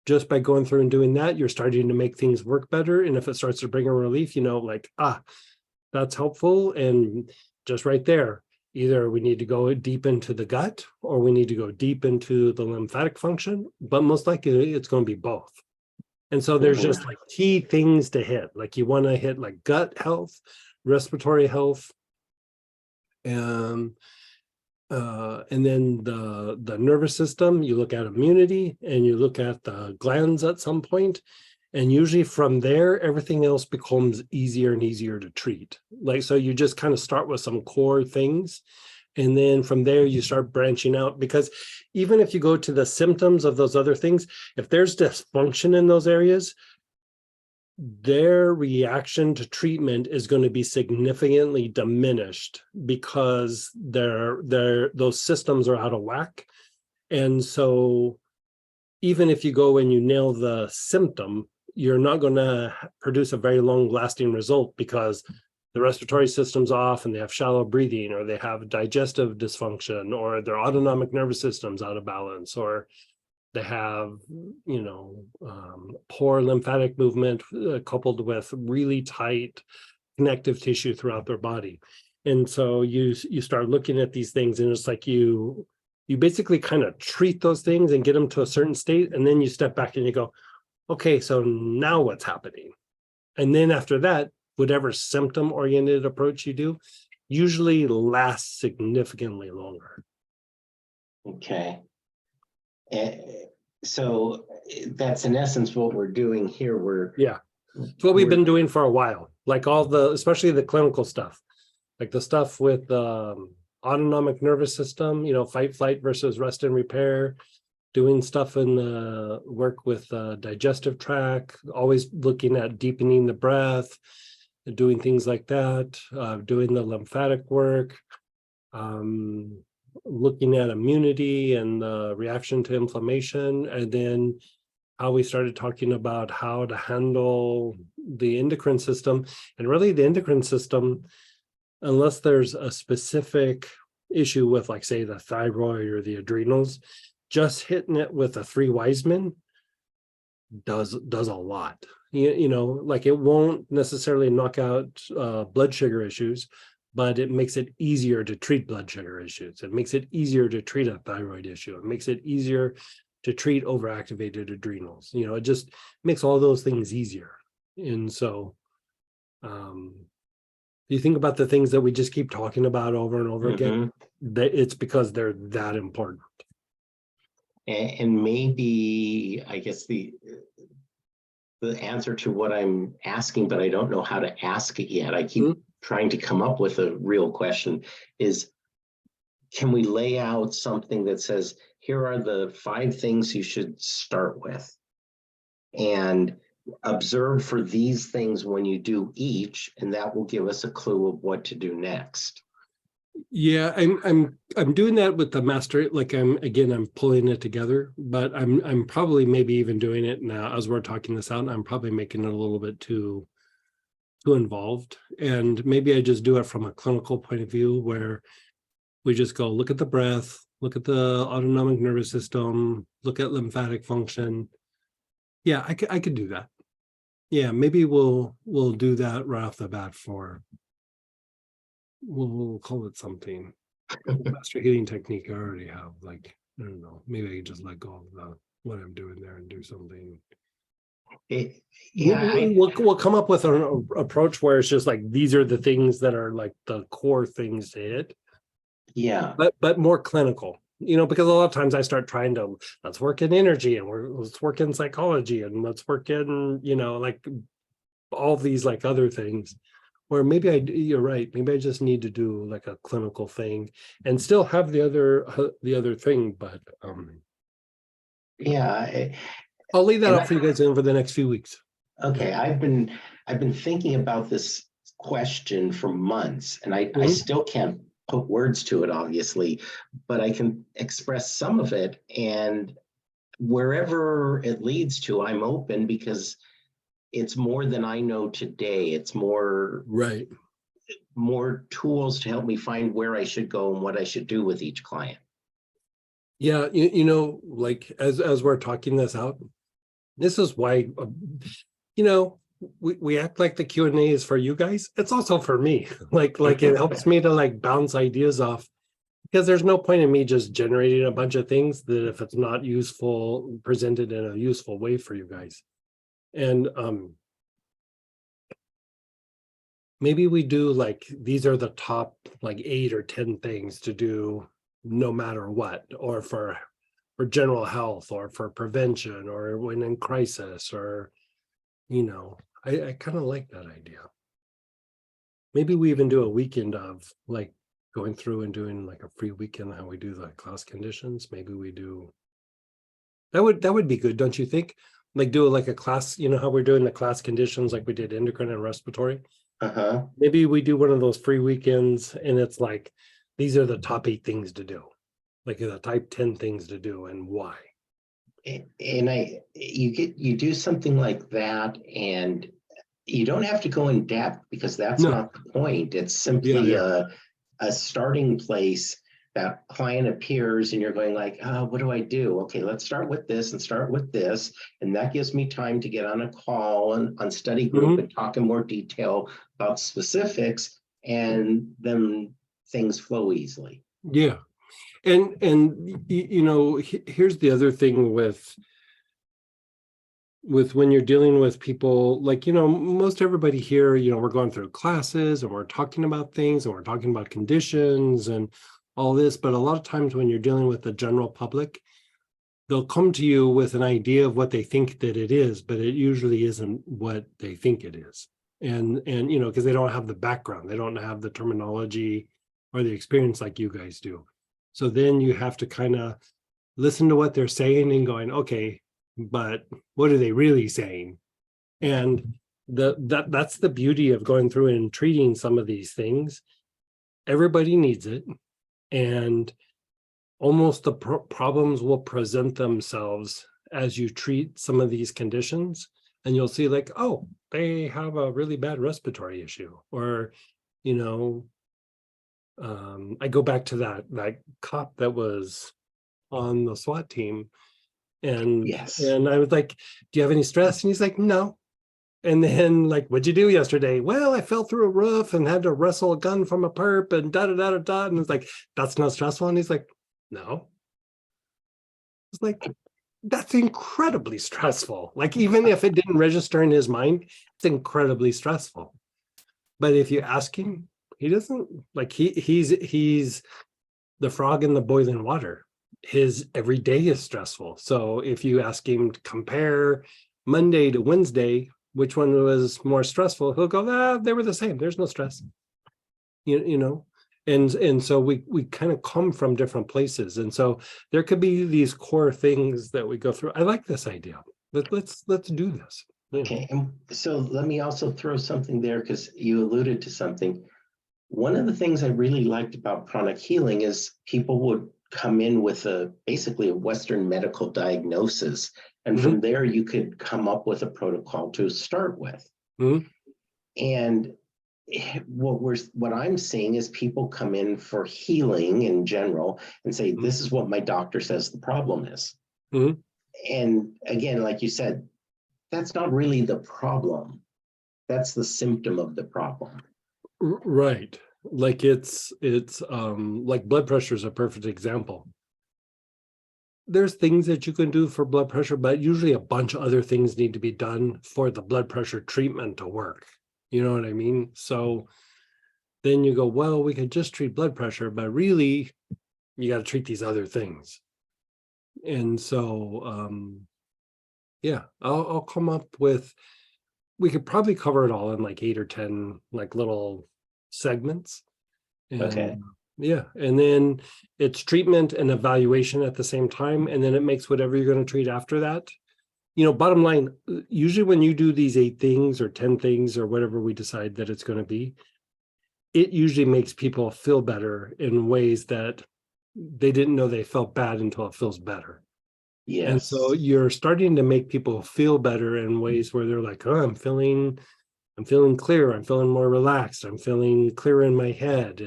just by going through and doing that, you're starting to make things work better. And if it starts to bring a relief, like, that's helpful. And just right there, either we need to go deep into the gut or we need to go deep into the lymphatic function, but most likely it's going to be both. And so there's just like key things to hit. Like you want to hit like gut health, respiratory health, and then the nervous system. You look at immunity and you look at the glands at some point, and usually from there everything else becomes easier and easier to treat. Like, so you just kind of start with some core things, and then from there you start branching out, because even if you go to the symptoms of those other things, if there's dysfunction in those areas, their reaction to treatment is going to be significantly diminished because those systems are out of whack. And so even if you go and you nail the symptom, you're not going to produce a very long lasting result, because the respiratory system's off and they have shallow breathing, or they have digestive dysfunction, or their autonomic nervous system's out of balance, or they have, poor lymphatic movement coupled with really tight connective tissue throughout their body. And so you start looking at these things, and it's like you basically kind of treat those things and get them to a certain state, and then you step back and you go, okay, so now what's happening? And then after that, whatever symptom-oriented approach you do usually lasts significantly longer. Okay. So that's in essence what we're doing here. It's what we've been doing for a while, like especially the clinical stuff, like the stuff with the autonomic nervous system, fight, flight versus rest and repair, doing stuff in the work with the digestive tract, always looking at deepening the breath, doing things like that, doing the lymphatic work, looking at immunity and the reaction to inflammation, and then how we started talking about how to handle the endocrine system. And really the endocrine system, unless there's a specific issue with, like, say, the thyroid or the adrenals, just hitting it with the 3 wise men does a lot. Like, it won't necessarily knock out blood sugar issues, but it makes it easier to treat blood sugar issues. It makes it easier to treat a thyroid issue. It makes it easier to treat overactivated adrenals. It just makes all those things easier. And so You think about the things that we just keep talking about over and over again, that it's because they're that important. And maybe, I guess the answer to what I'm asking, but I don't know how to ask it yet. I keep trying to come up with a real question is, can we lay out something that says, here are the 5 things you should start with, and observe for these things when you do each, and that will give us a clue of what to do next. Yeah, I'm doing that with the master. Like I'm pulling it together, but I'm probably maybe even doing it now as we're talking this out. And I'm probably making it a little bit too involved, and maybe I just do it from a clinical point of view, where we just go look at the breath, look at the autonomic nervous system, look at lymphatic function. Yeah, I could do that. Yeah, maybe we'll do that right off the bat. We'll call it something. Master healing technique I already have. Like, I don't know, maybe I can just let go of what I'm doing there and do something. We'll come up with an approach where it's just like, these are the things that are like the core things to hit. Yeah. But more clinical, because a lot of times I start trying to, let's work in energy, and let's work in psychology, and let's work in, like all these like other things, where maybe you're right, maybe I just need to do like a clinical thing and still have the other thing, but yeah, I'll leave that up for you guys over the next few weeks. Okay, I've been thinking about this question for months, and I still can't put words to it, obviously, but I can express some of it, and wherever it leads to, I'm open, because it's more than I know today. It's more tools to help me find where I should go and what I should do with each client. Yeah, like as we're talking this out, this is why, we act like the Q&A is for you guys. It's also for me. Like it helps me to like bounce ideas off, because there's no point in me just generating a bunch of things that if it's not useful, presented in a useful way for you guys. And maybe we do like, these are the top like 8 or 10 things to do no matter what, or for general health, or for prevention, or when in crisis, or I kind of like that idea. Maybe we even do a weekend of like going through and doing like a free weekend, how we do the class conditions. Maybe we do that. Would be good, don't you think? Like do like a class, how we're doing the class conditions, like we did endocrine and respiratory. Maybe we do one of those free weekends, and it's like, these are the top 8 things to do, like the type 10 things to do and why. And you do something like that, and you don't have to go in depth, because that's not the point. It's simply a starting place. That client appears and you're going like, what do I do? Okay, let's start with this and start with this. And that gives me time to get on a call and on study group and talk in more detail about specifics, and then things flow easily. Yeah. And here's the other thing with when you're dealing with people, like, most everybody here, we're going through classes and we're talking about things and we're talking about conditions and all this, but a lot of times when you're dealing with the general public, they'll come to you with an idea of what they think that it is, but it usually isn't what they think it is. And because they don't have the background, they don't have the terminology or the experience like you guys do. So then you have to kind of listen to what they're saying and going, okay, but what are they really saying? And that's the beauty of going through and treating some of these things. Everybody needs it. And almost the problems will present themselves as you treat some of these conditions. And you'll see like, oh, they have a really bad respiratory issue. Or, I go back to that cop that was on the SWAT team. And I was like, do you have any stress? And he's like, no. And then like, what'd you do yesterday? Well, I fell through a roof and had to wrestle a gun from a perp and da. And it's like, that's not stressful. And he's like, no. It's like, that's incredibly stressful. Like, even if it didn't register in his mind, it's incredibly stressful. But if you ask him, he doesn't like he's the frog in the boiling water. His every day is stressful. So if you ask him to compare Monday to Wednesday, which one was more stressful, he'll go, they were the same. There's no stress. You know, and so we kind of come from different places. And so there could be these core things that we go through. I like this idea. Let's do this. Okay, and so let me also throw something there because you alluded to something. One of the things I really liked about pranic healing is people would come in with basically a Western medical diagnosis, and from there you could come up with a protocol to start with. And what I'm seeing is people come in for healing in general and say, this is what my doctor says the problem is. And again, like you said, that's not really the problem. That's the symptom of the problem. Right. Like it's like blood pressure is a perfect example. There's things that you can do for blood pressure, but usually a bunch of other things need to be done for the blood pressure treatment to work. You know what I mean? So then you go, well, we could just treat blood pressure, but really you got to treat these other things. And so, yeah, I'll come up with, we could probably cover it all in like 8 or 10 like little segments. And, okay. Yeah. And then it's treatment and evaluation at the same time. And then it makes whatever you're going to treat after that. You know, bottom line, usually when you do these 8 things or 10 things or whatever we decide that it's going to be, it usually makes people feel better in ways that they didn't know they felt bad until it feels better. Yes. And so you're starting to make people feel better in ways where they're like, oh, I'm feeling clear. I'm feeling more relaxed. I'm feeling clearer in my head.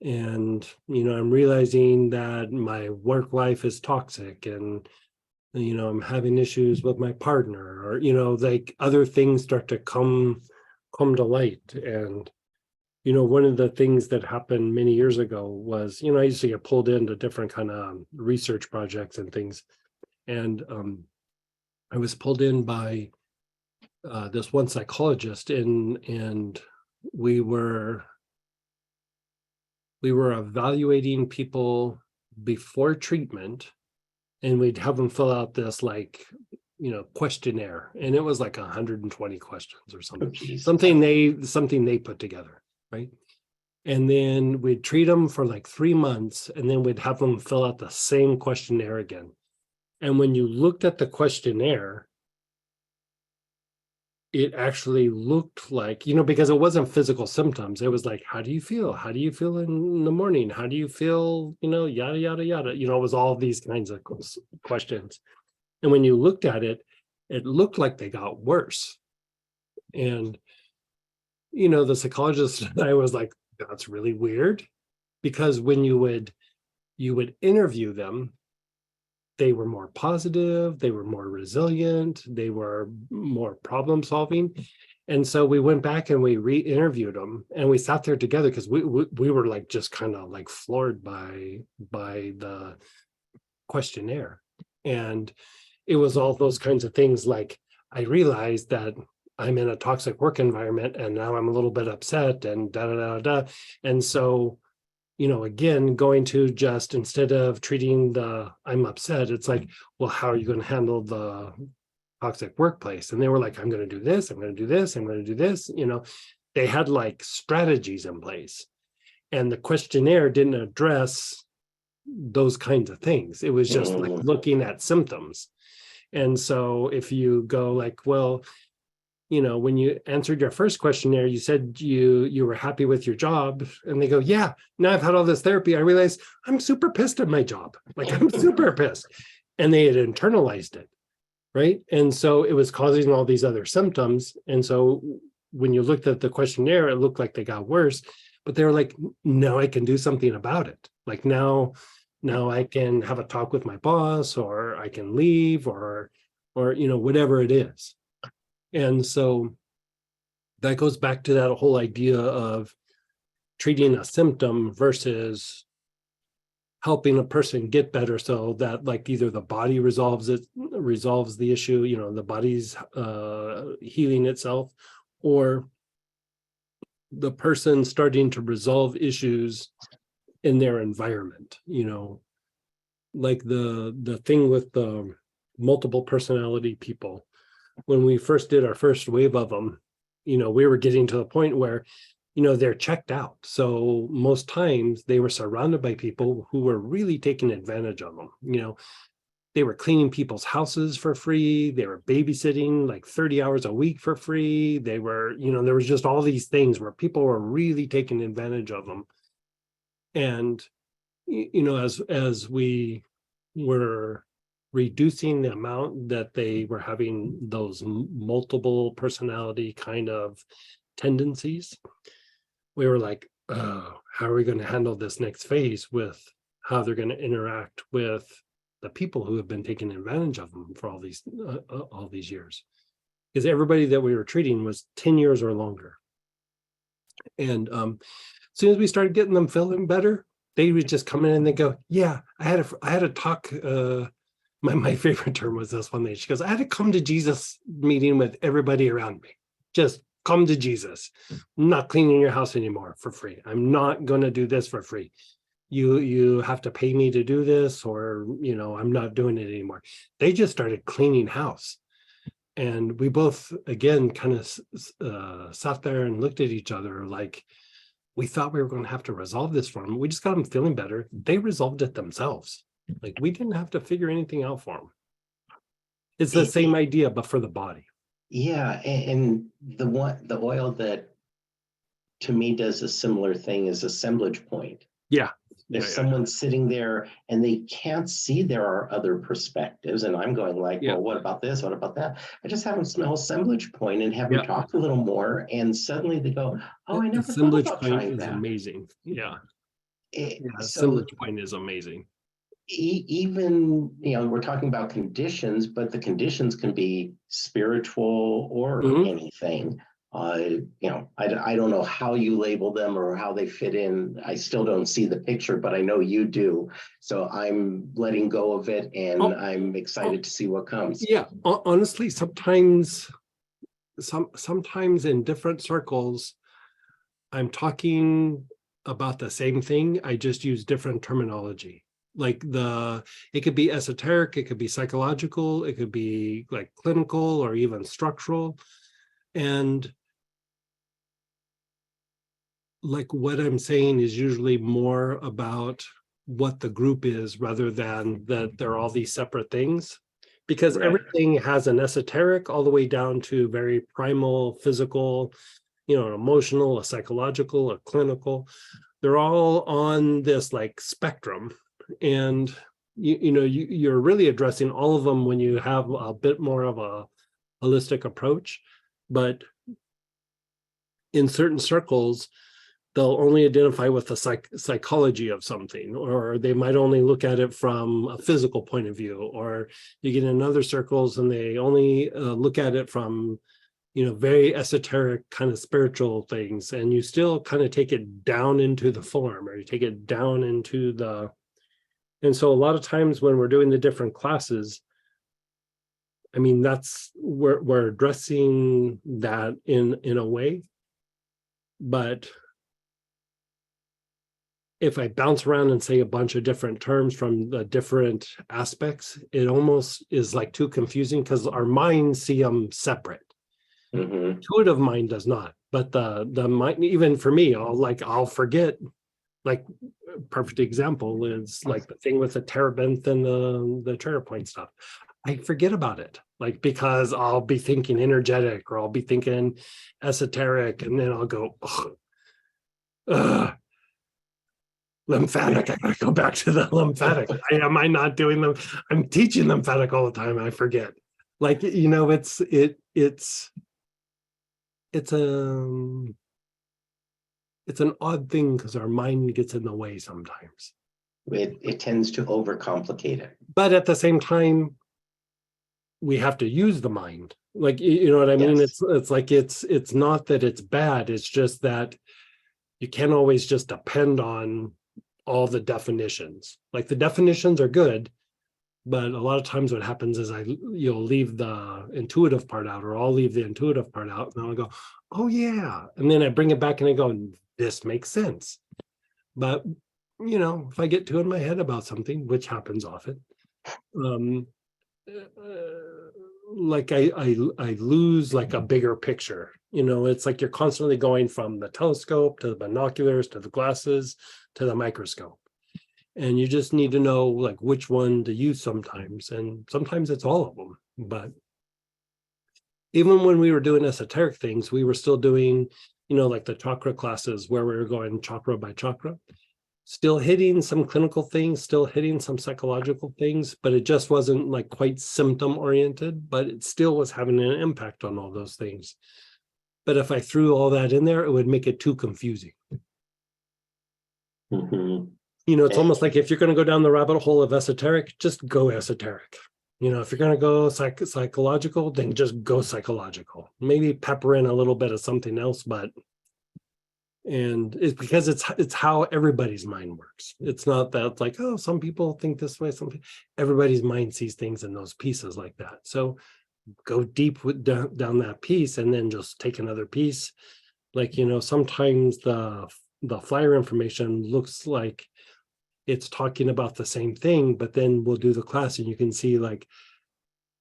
And you know, I'm realizing that my work life is toxic and, you know, I'm having issues with my partner, or, you know, like other things start to come to light. And, you know, one of the things that happened many years ago was, you know, I used to get pulled into different kind of research projects and things. And I was pulled in by this one psychologist, and we were evaluating people before treatment, and we'd have them fill out this like, you know, questionnaire, and it was like 120 questions or something. Something they put together, right? And then we'd treat them for like 3 months, and then we'd have them fill out the same questionnaire again. And when you looked at the questionnaire, it actually looked like, you know, because it wasn't physical symptoms. It was like, how do you feel? How do you feel in the morning? How do you feel? You know, yada, yada, yada. You know, it was all these kinds of questions. And when you looked at it, it looked like they got worse. And, you know, the psychologist and I was like, that's really weird. Because when you would interview them, they were more positive, they were more resilient, they were more problem solving. And so we went back and we re-interviewed them, and we sat there together because we were like just kind of like floored by the questionnaire. And it was all those kinds of things, like I realized that I'm in a toxic work environment and now I'm a little bit upset and da da da da. And so, you know, again, going to just, instead of treating the I'm upset, it's like, well, how are you going to handle the toxic workplace? And they were like, I'm going to do this, I'm going to do this, I'm going to do this. You know, they had like strategies in place, and the questionnaire didn't address those kinds of things. It was just like looking at symptoms. And so if you go like, well, you know, when you answered your first questionnaire, you said you were happy with your job, and they go, yeah, now I've had all this therapy, I realized I'm super pissed at my job. Like I'm super pissed. And they had internalized it, right? And so it was causing all these other symptoms. And so when you looked at the questionnaire, it looked like they got worse, but they were like, now I can do something about it. Like now I can have a talk with my boss, or I can leave, or you know, whatever it is. And so that goes back to that whole idea of treating a symptom versus helping a person get better, so that like either the body resolves the issue, you know, the body's healing itself, or the person starting to resolve issues in their environment, like the thing with the multiple personality people. When we first did our first wave of them, we were getting to the point where, they're checked out. So most times they were surrounded by people who were really taking advantage of them. They were cleaning people's houses for free. They were babysitting like 30 hours a week for free. They were, there was just all these things where people were really taking advantage of them. And, as we were reducing the amount that they were having those multiple personality kind of tendencies, we were like, how are we going to handle this next phase with how they're going to interact with the people who have been taking advantage of them for all these years? Because everybody that we were treating was 10 years or longer. And as soon as we started getting them feeling better, they would just come in and they go, yeah, I had a talk. My favorite term was this one. She goes, I had a come to Jesus meeting with everybody around me. Just come to Jesus. I'm not cleaning your house anymore for free. I'm not going to do this for free. You have to pay me to do this, or, I'm not doing it anymore. They just started cleaning house. And we both, again, kind of sat there and looked at each other like, we thought we were going to have to resolve this for them. We just got them feeling better. They resolved it themselves. Like, we didn't have to figure anything out for them. It's the same idea, but for the body. Yeah, and the oil that to me does a similar thing is assemblage point. Yeah. If someone's sitting there and they can't see there are other perspectives, and I'm going like, well, what about this? What about that? I just have them smell assemblage point and have them talk a little more, and suddenly they go, oh, I never thought about trying that. Amazing. Yeah. Assemblage point is amazing. Even, we're talking about conditions, but the conditions can be spiritual or anything. I don't know how you label them or how they fit in. I still don't see the picture, but I know you do. So I'm letting go of it, and I'm excited to see what comes. Yeah, honestly, sometimes in different circles, I'm talking about the same thing. I just use different terminology. Like it could be esoteric, it could be psychological, it could be like clinical or even structural. And like what I'm saying is usually more about what the group is rather than that they're all these separate things, because everything has an esoteric all the way down to very primal, physical, an emotional, a psychological, a clinical. They're all on this like spectrum. And you're really addressing all of them when you have a bit more of a holistic approach. But in certain circles, they'll only identify with the psychology of something, or they might only look at it from a physical point of view, or you get in other circles and they only look at it from, very esoteric kind of spiritual things, and you still kind of take it down into the form, or you take it down into the, and so a lot of times when we're doing the different classes, I mean, that's we're addressing that in a way, but if I bounce around and say a bunch of different terms from the different aspects, it almost is like too confusing because our minds see them separate. Intuitive mind does not, but the mind, even for me, I'll forget. Like, perfect example is like the thing with the terebinth and the trigger point stuff. I forget about it, like, because I'll be thinking energetic, or I'll be thinking esoteric, and then I'll go, lymphatic. I gotta go back to the lymphatic. Am I not doing them? I'm teaching lymphatic all the time. I forget. Like, it's an odd thing because our mind gets in the way sometimes. It tends to overcomplicate it. But at the same time, we have to use the mind. Like, you know what I mean? It's like it's not that it's bad. It's just that you can't always just depend on all the definitions. Like, the definitions are good, But a lot of times what happens is you'll leave the intuitive part out, or I'll leave the intuitive part out, and I'll go, oh yeah. And then I bring it back and I go, this makes sense. But, if I get too in my head about something, which happens often, like I lose like a bigger picture. It's like you're constantly going from the telescope to the binoculars to the glasses to the microscope. And you just need to know like which one to use sometimes. And sometimes it's all of them. But even when we were doing esoteric things, we were still doing, like the chakra classes where we were going chakra by chakra, still hitting some clinical things, still hitting some psychological things, but it just wasn't like quite symptom oriented, but it still was having an impact on all those things. But if I threw all that in there, it would make it too confusing. It's almost like if you're going to go down the rabbit hole of esoteric, just go esoteric. If you're going to go psychological, then just go psychological. Maybe pepper in a little bit of something else, and it's because it's how everybody's mind works. It's not that like, oh, some people think this way, everybody's mind sees things in those pieces like that. So go deep down that piece, and then just take another piece. Like, sometimes the flyer information looks like it's talking about the same thing, but then we'll do the class and you can see like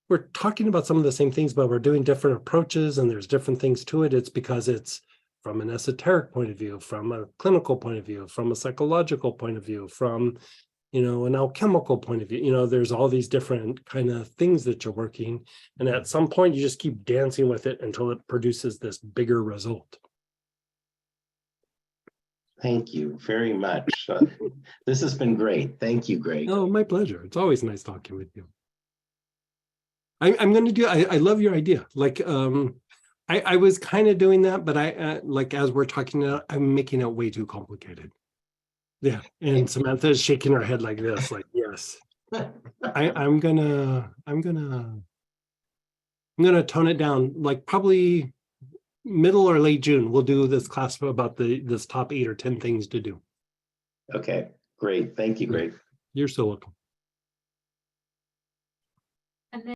we're talking about some of the same things, but we're doing different approaches and there's different things to it. It's because it's from an esoteric point of view, from a clinical point of view, from a psychological point of view, from, an alchemical point of view. There's all these different kind of things that you're working. And at some point you just keep dancing with it until it produces this bigger result. Thank you very much. This has been great. Thank you, Greg. Oh, my pleasure. It's always nice talking with you. I'm going to do, I love your idea. Like, I was kind of doing that, but like, as we're talking, I'm making it way too complicated. Yeah. And Samantha is shaking her head like this, like, yes. I'm gonna tone it down, like probably middle or late June. We'll do this class about this top 8 or 10 things to do. Okay, great. Thank you, Greg. You're so welcome.